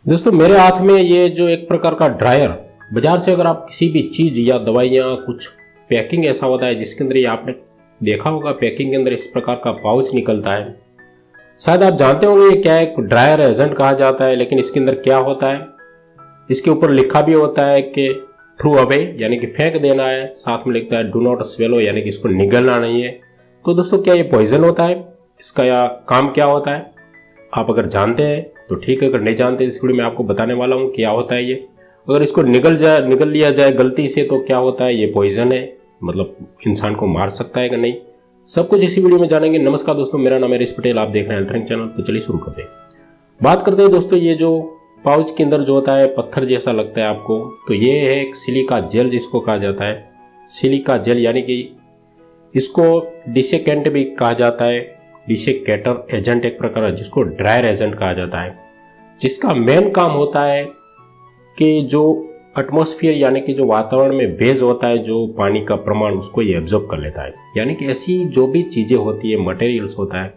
दोस्तों मेरे हाथ में ये जो एक प्रकार का ड्रायर, बाजार से अगर आप किसी भी चीज़ या दवाइयाँ कुछ पैकिंग ऐसा होता है जिसके अंदर ये आपने देखा होगा, पैकिंग के अंदर इस प्रकार का पाउच निकलता है। शायद आप जानते होंगे ये क्या है, एक ड्रायर एजेंट कहा जाता है। लेकिन इसके अंदर क्या होता है, इसके ऊपर लिखा भी होता है कि थ्रू अवे यानी कि फेंक देना है, साथ में लिखता है डू नॉट स्वेलो यानी कि इसको निगलना नहीं है। तो दोस्तों क्या ये पॉइजन होता है, इसका या काम क्या होता है? आप अगर जानते हैं तो ठीक है, अगर नहीं जानते इस वीडियो में आपको बताने वाला हूँ क्या होता है ये। अगर इसको निगल लिया जाए गलती से तो क्या होता है, ये पॉइजन है, मतलब इंसान को मार सकता है कि नहीं, सब कुछ इसी वीडियो में जानेंगे। नमस्कार दोस्तों, मेरा नाम है ऋषि पटेल, आप देख रहे हैं हेल्थ चैनल। तो चलिए शुरू करते हैं। बात करते हैं दोस्तों, ये जो पाउच के अंदर जो होता है पत्थर जैसा लगता है आपको, तो ये है एक सिलिका जेल जिसको कहा जाता है। सिलिका जेल यानी कि इसको डिसेकेंट भी कहा जाता है, डिसेकेटर एजेंट एक प्रकार है, जिसको ड्रायर एजेंट कहा जाता है, जिसका मेन काम होता है कि जो एटमॉस्फेयर यानी कि जो वातावरण में भेज होता है, जो पानी का प्रमाण, उसको ये एब्जॉर्ब कर लेता है। यानी कि ऐसी जो भी चीज़ें होती है, मटेरियल्स होता है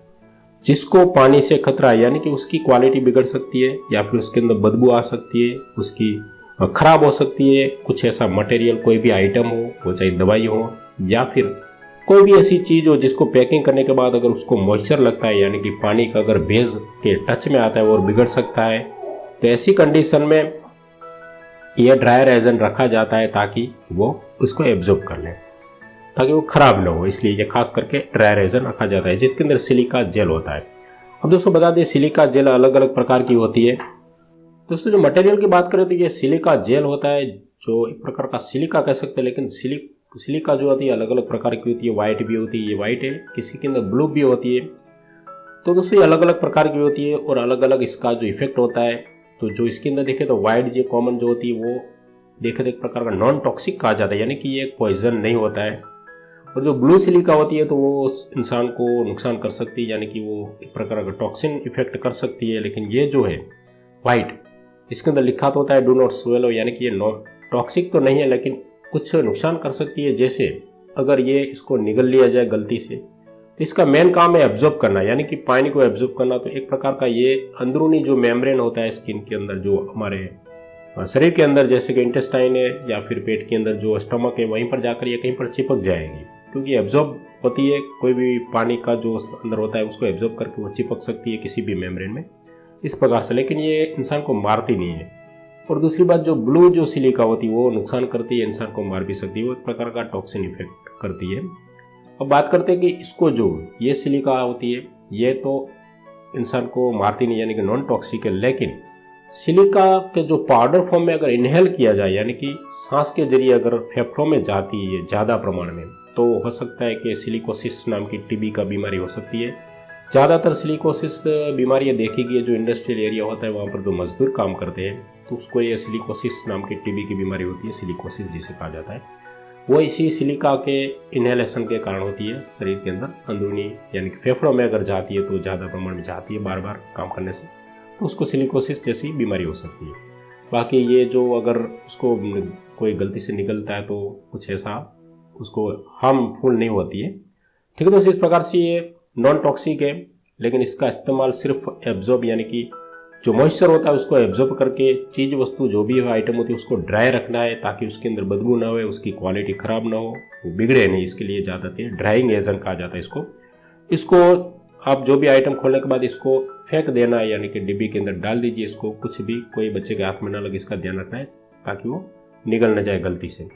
जिसको पानी से खतरा है, यानी कि उसकी क्वालिटी बिगड़ सकती है या फिर उसके अंदर बदबू आ सकती है, उसकी खराब हो सकती है, कुछ ऐसा मटेरियल कोई भी आइटम हो, वो चाहे दवाई हो या फिर कोई भी ऐसी चीज़ हो जिसको पैकिंग करने के बाद अगर उसको मॉइस्चर लगता है, यानी कि पानी का अगर भेज के टच में आता है और बिगड़ सकता है, तो ऐसी कंडीशन में यह ड्रायर एजेंट रखा जाता है ताकि वो उसको एब्जॉर्ब कर ले, ताकि वो खराब ना हो। इसलिए ये खास करके ड्रायर एजेंट रखा जाता है, जिसके अंदर सिलिका जेल होता है। अब दोस्तों बता दें, सिलिका जेल अलग अलग प्रकार की होती है। दोस्तों जो मटेरियल की बात करें तो ये सिलिका जेल होता है, जो एक प्रकार का सिलिका कह सकते हैं। लेकिन सिलिका जो होती है अलग अलग प्रकार की होती है, वाइट भी होती है, ये वाइट है, किसी के अंदर ब्लू भी होती है। तो दोस्तों ये अलग अलग प्रकार की होती है और अलग अलग इसका जो इफेक्ट होता है। तो जो इसके अंदर देखे तो वाइट जो कॉमन जो होती है वो देखे तो एक प्रकार का नॉन टॉक्सिक कहा जाता है, यानी कि ये एक पॉइजन नहीं होता है। और जो ब्लू सिलिका होती है तो वो इंसान को नुकसान कर सकती है, यानी कि वो एक प्रकार का टॉक्सिन इफेक्ट कर सकती है। लेकिन ये जो है वाइट, इसके अंदर लिखा तो होता है डू नॉट स्वेलो, यानी कि ये नॉन टॉक्सिक तो नहीं है लेकिन कुछ नुकसान कर सकती है। जैसे अगर ये इसको निगल लिया जाए गलती से, तो इसका मेन काम है एब्जॉर्ब करना, यानी कि पानी को एब्जॉर्ब करना। तो एक प्रकार का ये अंदरूनी जो मेम्ब्रेन होता है स्किन के अंदर, जो हमारे शरीर के अंदर, जैसे कि इंटेस्टाइन है या फिर पेट के अंदर जो स्टमक है, वहीं पर जाकर ये कहीं पर चिपक जाएगी, क्योंकि एब्जॉर्ब होती है। कोई भी पानी का जो अंदर होता है उसको एब्जॉर्ब करके वो चिपक सकती है किसी भी मेम्ब्रेन में, इस प्रकार से। लेकिन ये इंसान को मारती नहीं है। और दूसरी बात, जो ब्लू जो सिलिका होती है वो नुकसान करती है, इंसान को मार भी सकती है, वो एक प्रकार का टॉक्सिन इफेक्ट करती है। अब बात करते हैं कि इसको जो ये सिलिका होती है ये तो इंसान को मारती नहीं, यानी कि नॉन टॉक्सिक है। लेकिन सिलिका के जो पाउडर फॉर्म में अगर इनहेल किया जाए, यानी कि सांस के जरिए अगर फेफड़ों में जाती है ज़्यादा प्रमाण में, तो हो सकता है कि सिलिकोसिस नाम की टीबी का बीमारी हो सकती है। ज़्यादातर सिलिकोसिस बीमारियाँ देखी गई है, जो इंडस्ट्रियल एरिया होता है वहाँ पर जो मजदूर काम करते हैं, तो उसको ये सिलिकोसिस नाम की टीबी की बीमारी होती है, सिलिकोसिस जिसे कहा जाता है। वो इसी सिलिका के इनहेलेशन के कारण होती है शरीर के अंदर अंदरूनी, यानी कि फेफड़ों में अगर जाती है तो ज़्यादा प्रमाण में जाती है बार बार काम करने से, तो उसको सिलिकोसिस जैसी बीमारी हो सकती है। बाकी ये जो अगर उसको कोई गलती से निकलता है तो कुछ ऐसा उसको हार्मफुल नहीं होती है। ठीक है दोस्तों, इस प्रकार से ये नॉन टॉक्सिक है, लेकिन इसका इस्तेमाल सिर्फ एब्जॉर्ब, यानी कि जो मॉइस्चर होता है उसको एब्जॉर्ब करके चीज़ वस्तु जो भी आइटम होती है उसको ड्राई रखना है, ताकि उसके अंदर बदबू ना हो, उसकी क्वालिटी ख़राब ना हो, वो बिगड़े नहीं। इसके लिए ज़्यादातर ड्राइंग एजेंट कहा जाता है इसको आप जो भी आइटम खोलने के बाद इसको फेंक देना है, यानी कि डिब्बी के अंदर डाल दीजिए। इसको कुछ भी कोई बच्चे के हाथ में ना लगे, इसका ध्यान रखना है ताकि वो निगल न जाए गलती से।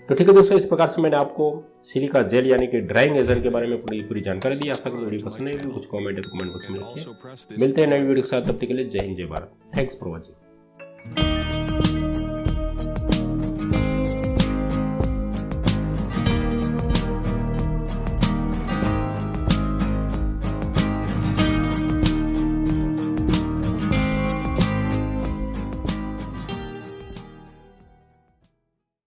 तो ठीक है दोस्तों, इस प्रकार से मैंने आपको सिलिका जेल यानी कि ड्राइंग एजेंट के बारे में पूरी जानकारी दी। आशा करता वीडियो पसंद आई, कुछ कमेंट है तो कमेंट बॉक्स में लिखिए। मिलते हैं नई वीडियो के साथ, तब तक के लिए जय हिंद जय भारत। Thanks for watching.